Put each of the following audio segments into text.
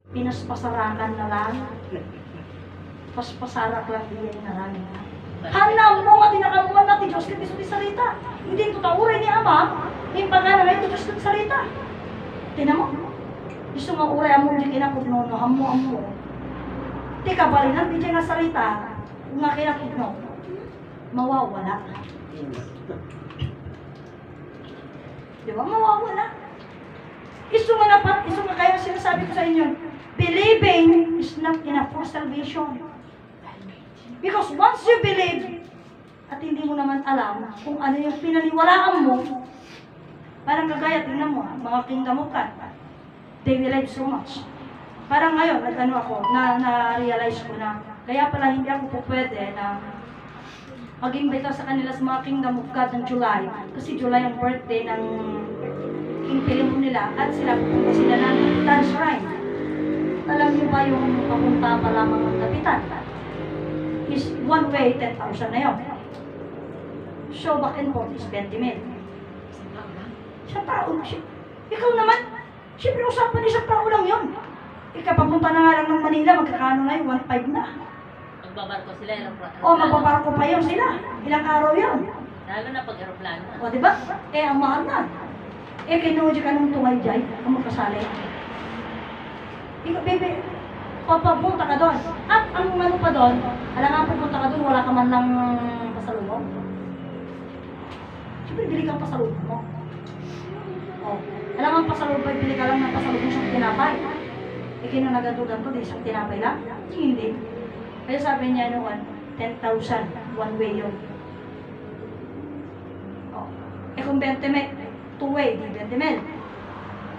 Pinaspasarakan na lang. Paspasarak lang diyan na lang. Hanam mo nga tinakamuan natin Diyos kiti sa salita. Hindi ito tauray ni Ama, yung pagkana ngayon Diyos kiti salita. Tinan mo. Gusto nga uray among di kinakugno, hamo. Di ka balinan, di nga salita. Kung nga kinakugno, mawawala. Di ba? Mawawala. Iso nga kaya sinasabi ko sa inyo, believing is not enough for salvation. Because once you believe, at hindi mo naman alam kung ano yung pinaniwalaan mo, parang kagaya, tingnan mo, mga kingdom of God, they relied so much. Parang ngayon, na-realize ko na, kaya pala hindi ako po pwede na mag-imbita sa kanila sa mga kingdom of God ng July. Kasi July ang birthday ng King Philip nila at sila pupunta sila ng Kapitan Shrine. Alam niyo ba yung papunta pa lamang ng Kapitan? Is one way, 10,000 na yun. So back and forth is 20 mil. Sa tao, ikaw naman, siyempre usapan isang tao lang yun. Ikapapunta na nga lang ng Manila, magkakano na yun, 1.5 na. Magbabarko sila, Magbabarko pa yun sila. Ilang araw yun. Lalo na pag-aeroplano. O, diba? Ang mahal na. Kinuha ka nung tungay dyan, ang magkasali. Ikaw, baby, papapunta ka doon. At ang ano pa doon, alam nga pupunta ka doon, wala ka man lang pasalubong. Siyempre, bili kang pasalubong mo. O, alam nga pasalubong, bili ka lang ng pasalubong sa tinapay. Kinunagadugan ko, di isang tinapay lang. Hindi. Kaya sabi niya noon, 10,000, one way yun. O, kung 20 mil, two way, di 20 mil.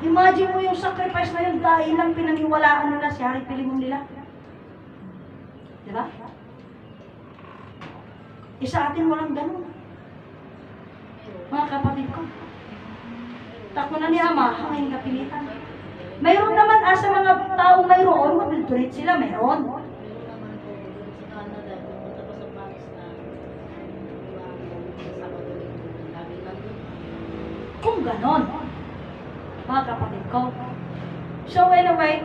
Imagine mo yung sacrifice na yun dahil lang pinaniwalaan nila si Hari Pilimon nila. Diba? Isa atin walang ganun. Mga kapatid ko. Tako na ni Ama, hangin kapilitan. Mayroon naman sa mga taong mayroon, mag-donate sila, mayroon. Kung ganon, mga kapatid ko. So anyway,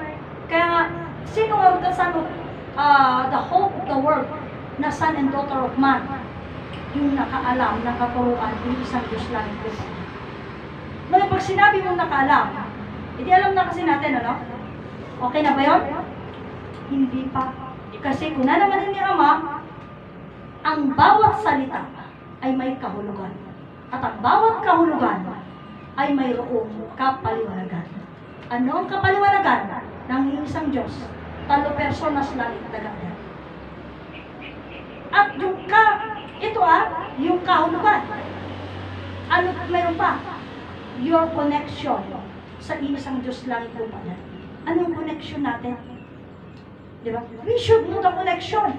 kaya nga, sino ang the hope of the world na son and daughter of man, yung nakaalam, nakaturuan, yung isang Diyos lang ito. Ngayon, pag sinabi mong nakaalam, hindi alam na kasi natin, ano? Okay na ba yun? Hindi pa. Kasi kung na naman ni Ama, ang bawat salita ay may kahulugan. At ang bawat kahulugan ay mayroong kapaliwanagan. Ano ang kapaliwanagan ng isang Diyos? 3 personas lang itagagad. At yung kahulugan. Ano mayroon pa? Your connection sa isang Diyos lang ito pa yan. Anong connection natin? Diba? We should know the connection.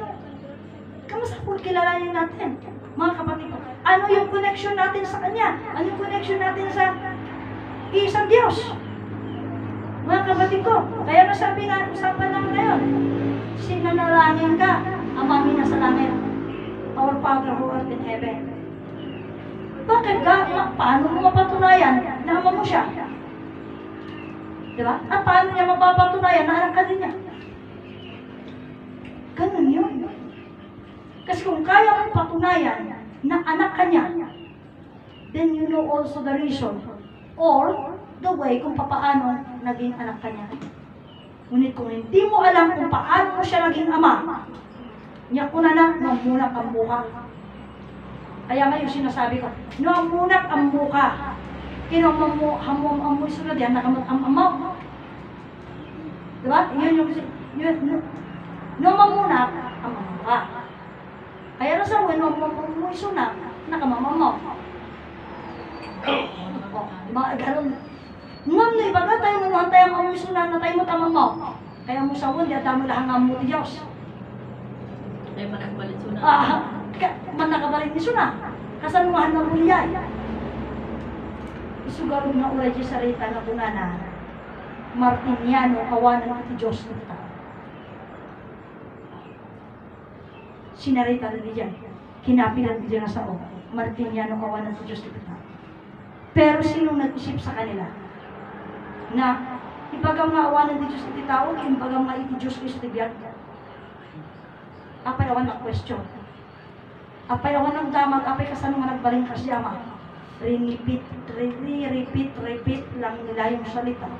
Kamusta kung kilalanin natin? Mga kapatid ko, ano yung connection natin sa Kanya? Ano yung connection natin sa isang Diyos? Mga kapatid ko, kaya nasabi nga, usapan lang ngayon, sinanalangin ka, Ama namin nasa langit, our Father who art in heaven. Bakit ka? Paano mo mapatunayan na ama mo siya? Diba? At paano niya mapapatunayan na anak ka din niya? Ganun yun. Kasi kung kaya mong patunayan na anak ka niya, then you know also the reason or the way kung paano naging anak ka niya. Ngunit kung hindi mo alam kung paano mo siya naging ama, niya ko na mamunak ang buka. Kaya ngayon sinasabi ko, mamunak ang buka. Kinamamam ang mo isunod yan, nakamam. Diba? Yun, mamunak ang buka. Kaya nasa mo isunod, nakamamamaw. Ganun. Ngam na ibaga tayo manuhantay ang amoy sunan na tayo mo tamamaw. Kaya mo sa wun, yata mo lahang amo ti Diyos. Kaya manakabalit sunan. Manakabalit ni sunan. Kasanuhan ng uliyay. Isugarong na ulay di sarita na kunana. Martiniano, kawanan ti Diyos na kita. Sinarita na diyan. Kinapilan diyan na sa o. Martiniano, kawanan ti Diyos na kita. Pero sino nag-isip sa kanila na Ibagang maawanan di Diyos iti tao, ibagang maiti Diyos is iti biyag. Apay awan na question. Apay awan ng damag, apay kasano nga nagbaling ka siya ma. Repeat lang nila yung salita.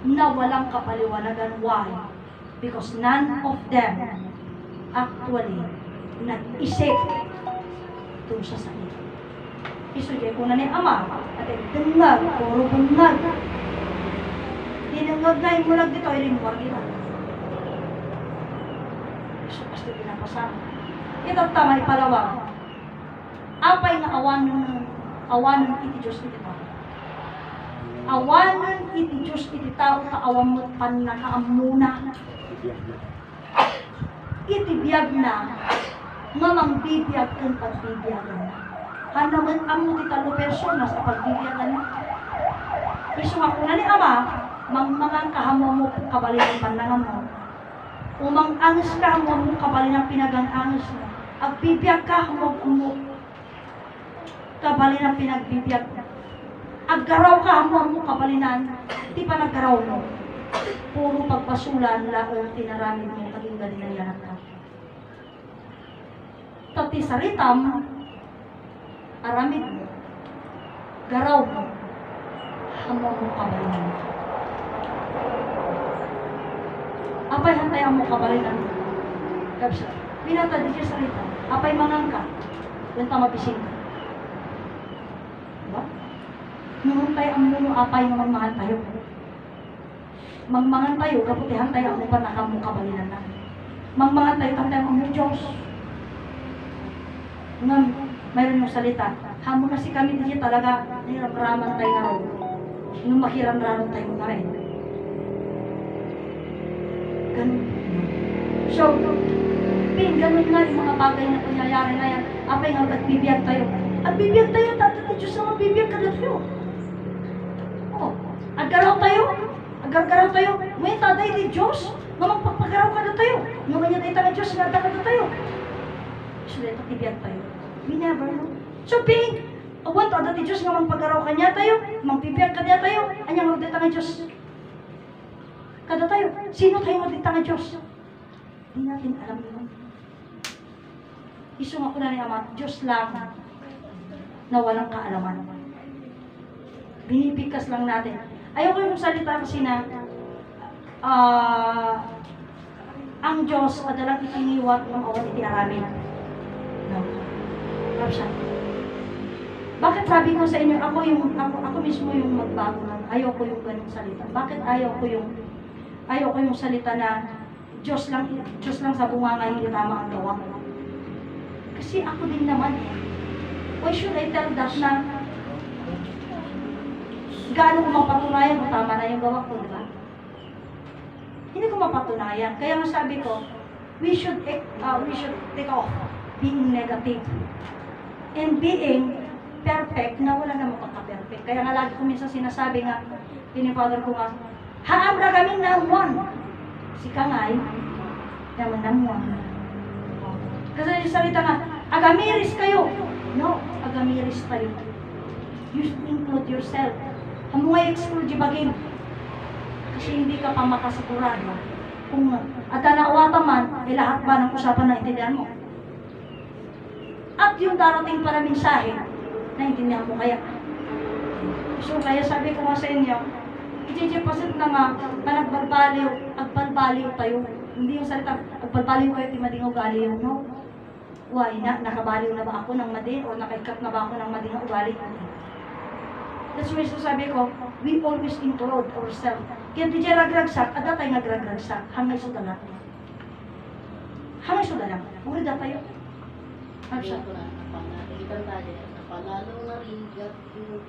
Na walang kapaliwanagan. Why? Because none of them actually nag-isip doon sa salita. Isugay ko na ni Ama, at dengag, puro bungag. Dinangag na yung mulag dito, ilinwar kita. So, basta pinapasama. Ito tama, ipalawang. Apay nga awanon iti Diyos iti tao. Awanon iti Diyos iti tao, kaawam mo't panakaamuna. Iti biyag na, nga mangbibiyag kang pagbibiyagan na. Hanaman amo ti talo persona sa pagbibiyagan na. Iso nga kuna ni Ama, mangmangang kahamo mo kabali ng pandangan mo. Umang angas ka mo kabali ng pinagang-angas mo. Agbibiyag ka mo kabali ng pinagbibiyag mo. Aggaraw ka mo kabalinan, di pa naggaraw mo. Puro pagpasulan laong tinaramid mo kaging galinayanan ka. Tati saritam, aramid mo, garaw mo, hamo mo kabalinan. Apay hantay ang mo kabalinan. Kapsa, pinatad di siya sarita. Apay manangka, yung tamapising ka. Diba? Nuhuntay ang muno apay nga mangmangan tayo. Mangmangan tayo, kaputihan tayo ang upan na kamo kabalinan na. Mangmangan tayo, tantay ang mga Diyos. Nga, mayroon yung salita. Hamo na si kami diya talaga, nirabraman tayo na rin. Nung makiramraman tayo na rin. Ganun. So, ganun nga yung mga bagay na kunyayari na yan. Apay nga, at bibiyag tayo. At bibiyag tayo, tatati Diyos naman bibiyag ka tayo. Oh, agaraw tayo. Agar-garaw tayo. May taday di Diyos. Nga magpapagaraw ka na tayo. Nga manya tayo tayo Diyos, nga ka na tayo. So, ito tibiyag tayo. We never know. So, being, awan to, dati Diyos nga magpagaraw ka niya tayo. Magpibiyag ka niya tayo. Anyang magdita nga Diyos. Kada tayo. Sino tayo magdita nga Diyos? Hindi natin alam yun. Isung ako na ni Ama, Diyos lang na walang kaalaman. Binibigkas lang natin. Ayoko yung salita kasi na ang Diyos madalang itiniwat ng awat itiaramin. No. Kapsa. Bakit sabi ko sa inyo, ako mismo yung magbago na ayoko yung ganung salita. Bakit ayoko yung salita na Diyos lang sa bunganga hindi tama ang gawa. Kasi ako din naman why should I tell that na gaano ko mapatunayan kung tama na yung gawa ko, di ba? Hindi ko mapatunayan. Kaya nga sabi ko, we should take off being negative and being perfect na wala namang pagka-perfect. Kaya nga lagi ko minsan sinasabi nga, pinifather ko nga, haam na kami ng one. Si Kangay, naman ng one. Kasi yung salita nga, agamiris kayo. No, agamiris tayo. You should include yourself. Hamuay exclude yung bagay. Kasi hindi ka pa makasigurado. Kung at naawata man, lahat ba ng usapan na intindihan mo? At yung darating para mensahe, naintindihan mo kaya. So kaya sabi ko nga sa inyo, ijijipasit na nga, agbalbaliw tayo. Hindi yung salita, agbalbaliw kayo, timading ugali no? Why na, nakabaliw na ba ako ng madi o nakaikat na ba ako ng madi ng ugali? That's why sabi ko, we always include ourselves. Kaya di dyan ragragsak, at datay nagragragsak, hanggang sa dalat. Hanggang sa dalat. Uri da tayo. Hanggang sa Napalalo na rigat yun.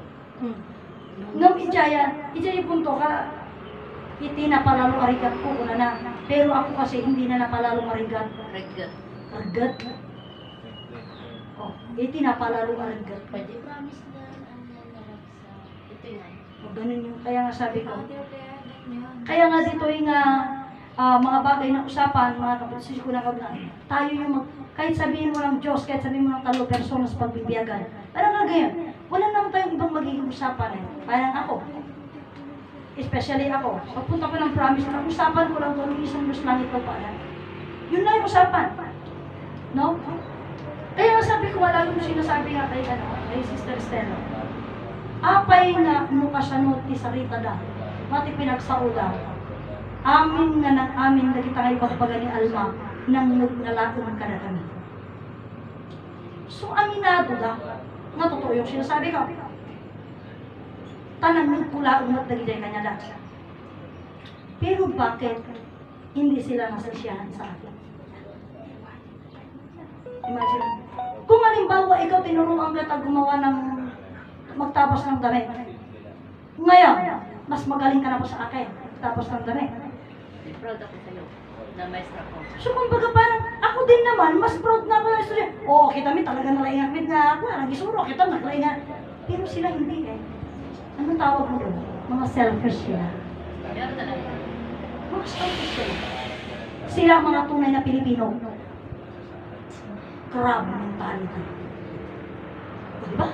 Ngam ijaya punto ka, iti napalalo arigat ko una na. Pero ako kasi hindi na napalalo arigat. Arigat. Oh, iti napalalo arigat. Pwede promise na ito yan. O ganun yung, kaya nga sabi ko. Kaya nga dito yung mga bagay na usapan, mga kapatid ko na kablaan. Tayo yung kahit sabihin mo ng Diyos, kahit sabihin mo ng talo persona sa pagbibiyagan. Parang nga ganyan. Wala naman tayong ibang magiging usapan eh. Parang ako. especially ako, pagpunta ko ng promise, ang usapan ko lang doon, isang Diyos lang ito pala. Yun na yung usapan. No? Kaya nga sabi ko, wala yung sinasabi nga kay Sister Stella. Apay nga nukasanot ti sarita da, mati pinagsauda. Amin nga ng amin na kita ngay pagbaga ni Alma, nang naglalaon ka na kami. So, aminado da, nga totoo yung sinasabi ko. Tanang nagpula umat na giday kanya da. Pero bakit hindi sila nasasyahan sa akin? Imagine, kung halimbawa ikaw tinuruan kita gumawa ng magtapos ng damit. Ngayon, mas magaling ka na po sa akin, tapos ng damit. Proud ako sa'yo na maestra ko. So kumbaga parang, ako din naman, mas proud na ako ng estudyante. Oo, kita mi talaga nalaingat nga ako, nagisuro kita, nalaingat. Pero sila hindi eh. Anong tawag mo doon? Mga selfish sila. Meron talaga. Mga selfish sila. Sila ang mga tunay na Pilipino. Crab mentality. O, diba?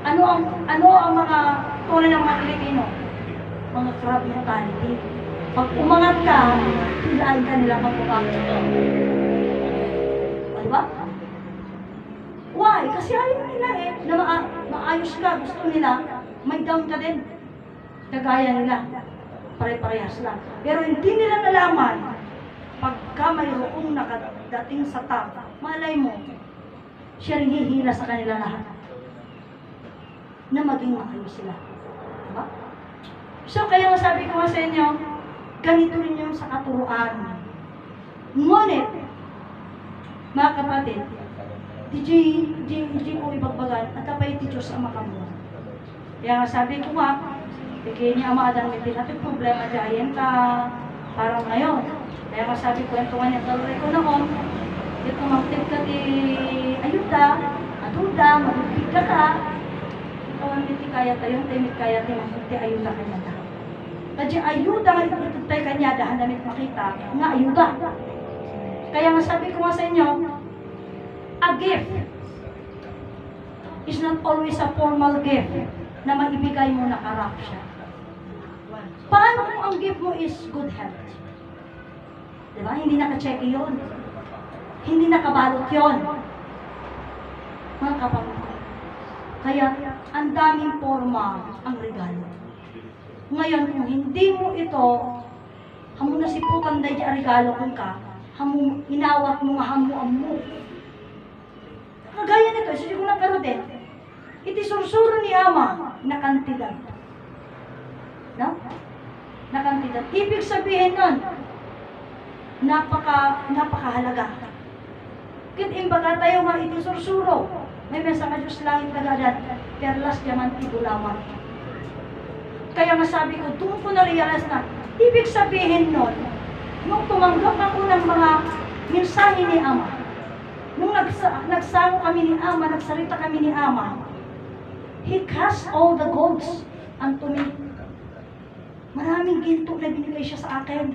Ano ang mga tunay ng mga Pilipino? Mga crab mentality. Pag umangat ka, hilaan ka nila pag-umangat. O, diba? Why? Kasi ayaw nila eh, na maayos ka, gusto nila, may down ka din. Kagaya nila. Pare-parehas lang. Pero hindi nila nalaman, pagka mayroong nakadating sa top, malay mo, siya rin hihila sa kanila lahat. Na maging maayos sila. Diba? So, kaya sabi ko sa inyo, ganito rin yung sa katuruan. Ngunit, mga kapatid, di ko ibagbagan at kapay ti Diyos ang makamuha. Kaya nga sabi ko nga, bigyan niya ang mga adamitin natin problema dyan ka parang ngayon. Kaya nga sabi ko, ito nga niya talore ko noon, ito magtip ka di ayuda, aduda, magpipig ka, ito ang biti kaya tayong, timit kaya tayong, di ayuda kanya na. Kasi ayuda nga ito tayo kanya, dahan damit makita, nga ayuda. Kaya nga sabi ko nga sa inyo, a gift is not always a formal gift na maibigay mo na karap siya. Paano kung ang gift mo is good health? Diba? Hindi naka-check yun. Hindi nakabalot yun. Mga kapatid ko. Kaya, ang daming forma ang regalo. Ngayon, kung hindi mo ito, hamo na siputan dahil ang regalo kung ka, hamo, inawat mo nga hamo. Kagaya nito, sige ko nagkaroon din. Iti sursuro ni Ama na kantidad. No? Na kantidad. Ibig sabihin nun, napakahalaga. Kit imbaga tayo nga iti sursuro. May mesa nga Diyos langit nagadan, perlas diamanti bulawan. Kaya nga sabi ko, doon ko na-realize na, ibig sabihin nun, nung tumanggap ako ng mga mensahe ni Ama, nung nagsango kami ni Ama, nagsalita kami ni Ama, He cast all the golds unto me. Maraming ginto na binigay siya sa akin.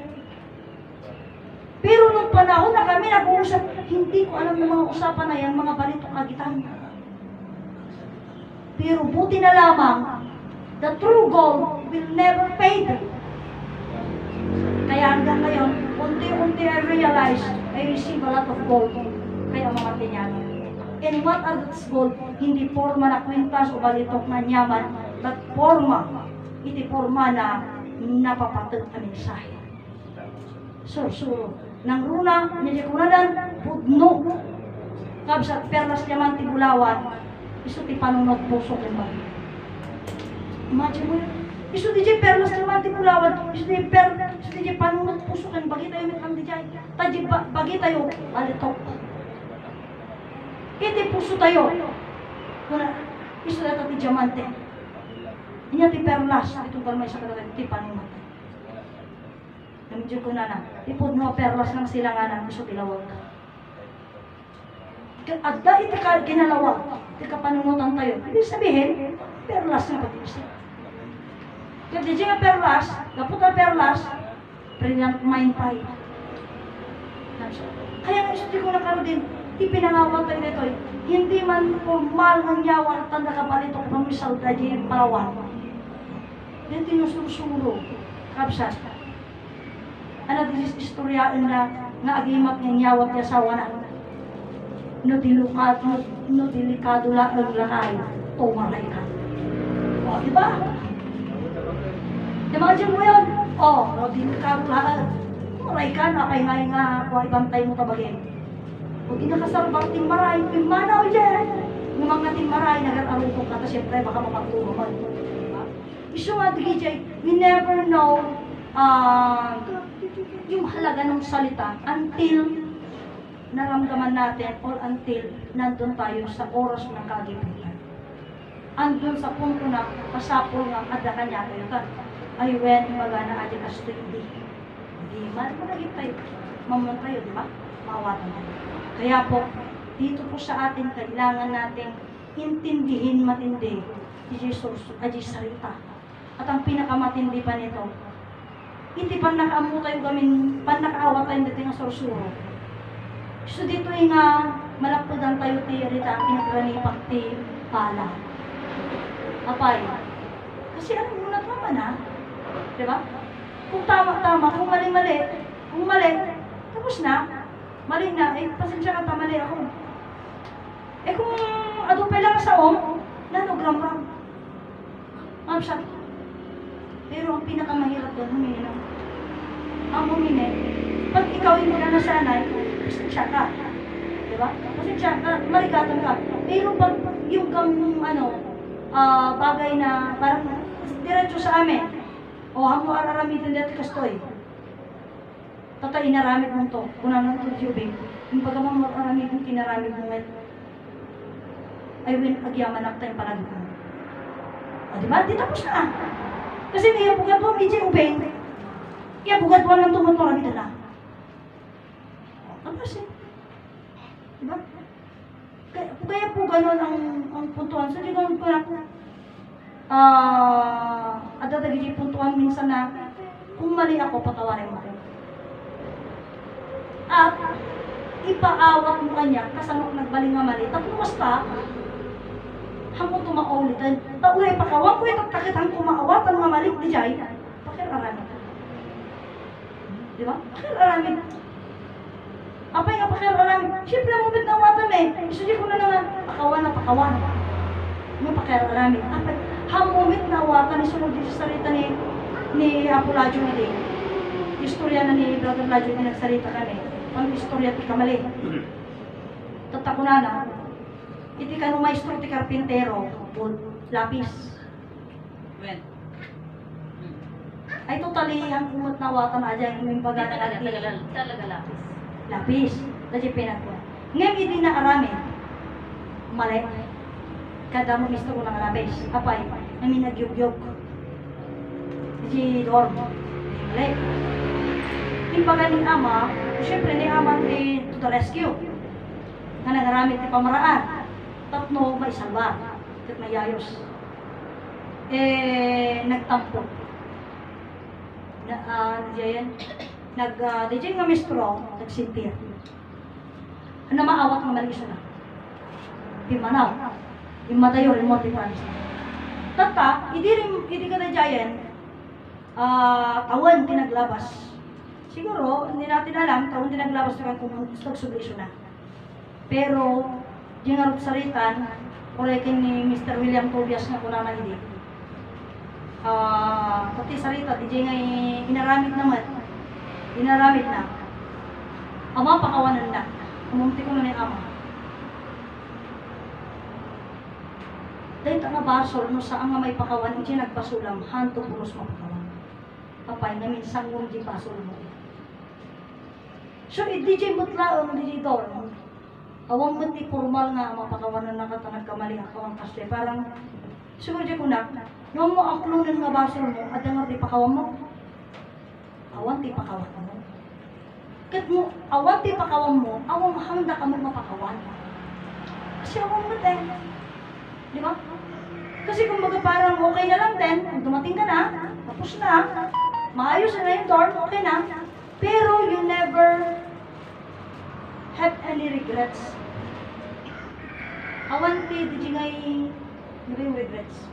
Pero nung panahon na kami nag-uusap, hindi ko alam ng mga usapan na yan, mga balito kagitan. Pero buti na lamang, the true gold will never fade. Kaya hanggang ngayon, unti-unti I realize, I receive a lot of gold. Kaya mga tinyaman. And what are those gold? Hindi forma na kwintas o balitok na nyaman, but forma. Iti forma na napapatag ang mensahe. So, nang runa, nilikunadan, pudno. Kabsat perlas diamanti bulawan, iso ti panunod pusok yung bagi. Imagine mo yun. Iso di jay perlas diamanti bulawan, iso di jay panunod pusok yung bagi tayo mitang di jay. Taji bagi tayo, alitok. Iti puso tayo. Iso dito ti diamante. Inya ti perlas, itong kalmay sa katagan, ti panunod. Namidyo ko na ipod mo perlas ng silanganan, iso tilawag ka. At dahil iti kinalawag, iti kapanunutan tayo, ibig sabihin, perlas na pag-isip. Kaya di nga perlas, kaputa perlas, brilliant mind pa yun. Kaya nga iso di ko nakaroon din, ipinangawag tayo nito, hindi man formal ang yawan, tanda ka pa nito, pamisal tayo yung parawan. Dito yung susuro. Kapsat. Ano din istoryaan na agimat ng yawat niya sa wana. No delikado lang ang lakay. Tumaray ka. O, diba? Imagine mo yun. O, no delikado lang. Tumaray ka na kay nga kung ibantay mo tabagin. O, di nakasarbang timaray. Pimanaw dyan. Ng mga timaray, nag-arupong ka. Siyempre, baka mapagtulungan. Iso nga, DJ, we never know yung halaga ng salita until naramdaman natin or until nandun tayo sa oras ng kagipitan. Andun sa punto na pasapol nga ada kanya kayo ka. Ay, when magana aja kasto hindi. Hindi man managip tayo. Mamon tayo, di ba? Mawatan tayo. Kaya po, dito po sa atin, kailangan natin intindihin matindi si Jesus, aji salita. At ang pinakamatindi pa nito, hindi pa nakaamu tayo gamin, pa nakaawa tayo dito ng sorsuro. So dito yung malakpudan tayo rita ang pinagranipak ti pala. Apay. Kasi ano muna tama na? Diba? Kung tama, kung mali, tapos na. Mali na, pasensya ka, mali ako. Kung adupay lang sa nanogram-ram. Siya. Pero ang pinakamahirap doon, humini lang. Ang humini, pag ikaw yung muna nasanay, pasensya ka. Diba? Pasensya ka, marikatan ka. Pero pag yung bagay na parang diretso sa amin, o hamo araramitin dito kastoy. Tatay inaramid mo to, kung ano ito jubing, yung pagkamang araramitin tinaramid mo ngayon, ay win, agyaman tayong palagi mo. O diba? Di tapos na. Kasi niya bugat mo, medyo ubeng. Kaya bugat mo lang tumutong na na. Tapos diba? Kaya po gano'n ang puntuan. So, di gano'n ko na ada tagi puntuan minsan na kung mali ako, patawarin mo. At ipaawat mo kanya kasanok nagbaling nga mali. Tapos basta, hanggang tumaulitan. Taulay pakawang ko itong kakitang kumaawatan nga mali. Di jay, pakiraramid. Di ba? Pakiraramid. Apay nga pakiraramid. Siyempre mo bit nawatan Isudya ko na nga, pakawan. May pakiraramid. Apay, hamumit nawatan. Isunod dito sa salita ni Apolagyo na din. Istorya na ni Brother Lagyo na nagsalita kami. Ang istorya ti kamali. Tatakunana. Iti ka maestro ti karpintero. Lapis. When? Ay totally ang kumot nawatan aja yung baga na Talaga lapis. Lapis. Dati pinako. Ngayon hindi na arami. Mali. Kada mo misto ko ng lapis. Apay. Namin nagyugyog. Di dorm. Mali. Imbaga ni ama, siyempre ni ama to the rescue. Na nangaramit ni pamaraan. Tatlo may salba. At may ayos. Nagtampo. DJ nga mistro, nagsintir. Ano maawat ng mali isa na? Pimanaw. Imatayo rin mo, tipanis. Tata, hindi ka na jayan, tawan tinaglabas. Siguro, hindi natin alam, tawan tinaglabas na kung sublisyon na. Pero, yung nga saritan, kurekin ni Mr. William Tobias na kuna na hindi. Pati sarita, DJ nga inaramid naman. Inaramid na. Ama, pakawanan na. Kumunti ko na ni ama. Dahil ito nga basol, no saan nga may pakawan, hindi nagbasulam, hanto pulos mapakawan. Papay na minsan mo hindi basol mo. So, DJ mutlaong, DJ dorm, awang mati formal nga mapakawanan na katanag kamali ako ang kasle. Parang, siguro di ko na, nung mo aklunan nga basol mo, at nga di pakawan mo, awan ti pakawan mo. Kat mo, awan ti pakawan mo, awang handa ka mo mapakawan. Kasi awang mati. Di ba? Kasi kung baga parang okay na lang din, kung dumating ka na, tapos na, maayos na yung dorm, okay na. Pero you never have any regrets. Awan ti, di ngay, di ba yung regrets?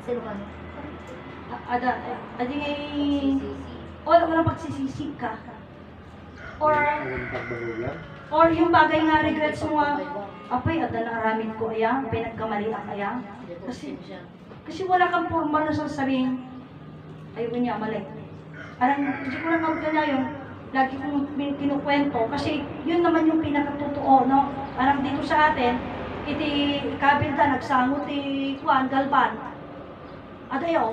Sino ka? adi ngay, wala mo na pagsisisi ka. Or, Ang pagbaluyan. or yung bagay nga regrets mo nga, apay, ada na aramid ko aya, pinagkamali ang aya. Kasi wala kang formal na sasabihin, ayaw niya, mali. Alam, hindi ko lang kaya yung lagi kong kinukwento, kasi yun naman yung pinakatotoo, no? Parang dito sa atin, iti kabinta, nagsangot, kuan, galban. At ayaw,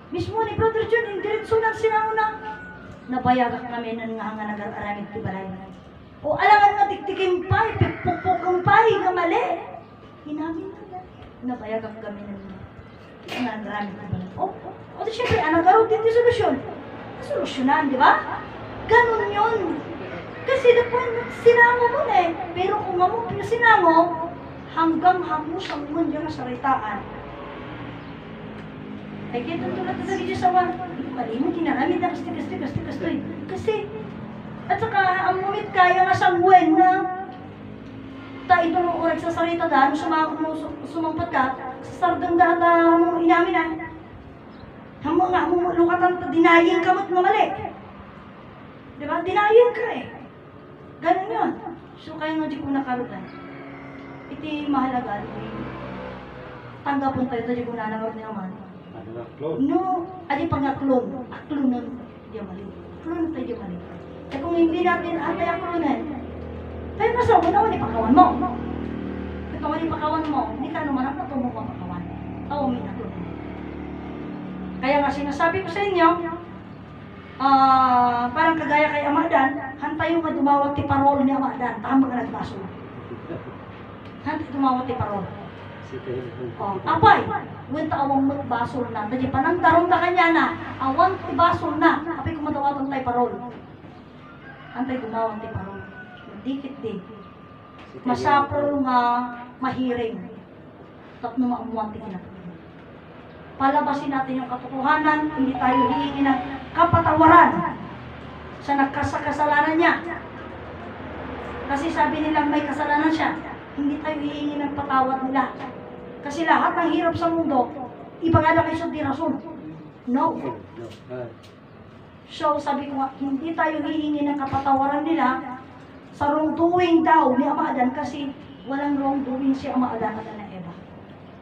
mismo ni Brother John, yung diretso lang sinanguna. Nabayagak kami ng nga nag-aramid ti balay. Alangan nga tiktikin pa, pipukpukang pa, nga mali. Hinamin na. Nabayagak kami ng nag-aramid ti balay. Di syempre, nagkaroon din di solusyon. Solusyonan, di ba? Ganun yun. Kasi dapat sinango mo na eh. Pero kung nga mo sinango, hanggang hamos ang mundo na saritaan. Ay, kaya tulad na sabi sa mga, mali mo, kinaramid na kastoy. Kasi, at saka, ang mumit kaya nga sa buwan na, ito nung oras sa sarita dahil, sumampat ka, sa sardang dahil mo inamin na, hamo nga, lukatan, dinayin ka mo't mamali. Diba? Dinayin ka eh. Ganun yun. So, kaya nga di ko nakarutan. Iti mahalaga, tanggapon tayo, di ko nanangod naman. Ano na, clone? No, adi pang aklon. Aklonan, di mali. Aklon tayo di mali. Eh kung hindi natin atay aklonan, tayo nasa mo ni pakawan mo. Ito ni pakawan mo, hindi ka naman ang patungo ang pakawan. Tawo min aklonan. Kaya nga sinasabi ko sa inyo, parang kagaya kay Amadan, hantay yung dumawat ti parol ni Amadan, tama ka nagbaso. Hantay dumawat ti parol. Apay, wenta awang magbasol na. Tadi panangtarong na kanya na, awang ibasol na. Apay kumadawatan tayo parol. Antay gumawang tayo parol. Dikit din. Masapol nga mahiring. Tapno maamuan tayo na. Palabasin natin yung katotohanan, hindi tayo hihingi ng kapatawaran sa nagkasakasalanan niya. Kasi sabi nilang may kasalanan siya, hindi tayo hihingi ng patawad nila. Kasi lahat ng hirap sa mundo, iba nga na kayo di rason. No. So, sabi ko nga, hindi tayo hihingi ng kapatawaran nila sa wrongdoing daw ni Ama Adan kasi walang wrongdoing si Ama Adan at na Eva.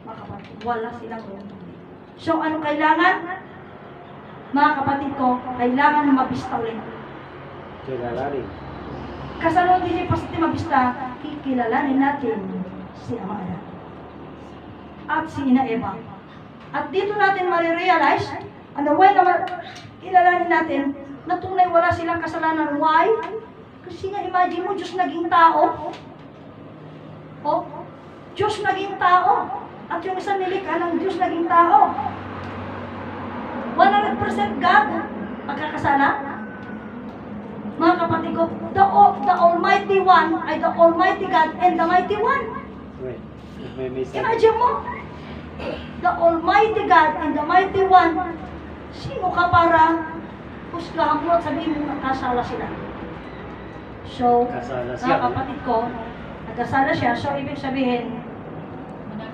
Mga kapatid, wala silang wrongdoing. So, ano kailangan? Mga kapatid ko, kailangan na mabista ulit. Kilalanin. Kasalong din yung pasti mabista, kikilalanin natin si Ama Adan at si Ina Eva. At dito natin marirealize, ano why naman kilalanin natin na tunay wala silang kasalanan. Why? Kasi nga imagine mo, Diyos naging tao. Diyos naging tao. At yung isang nilikha ng Diyos naging tao. 100% God pagkakasala. Mga kapatid ko, the Almighty One ay the Almighty God and the Mighty One. Wait, may Imagine mo, the Almighty God and the Mighty One, sino ka para husgahan mo at sabihin mo nakasala sila? So, Kasala siya. mga kapatid ko, nagkasala siya, so ibig sabihin,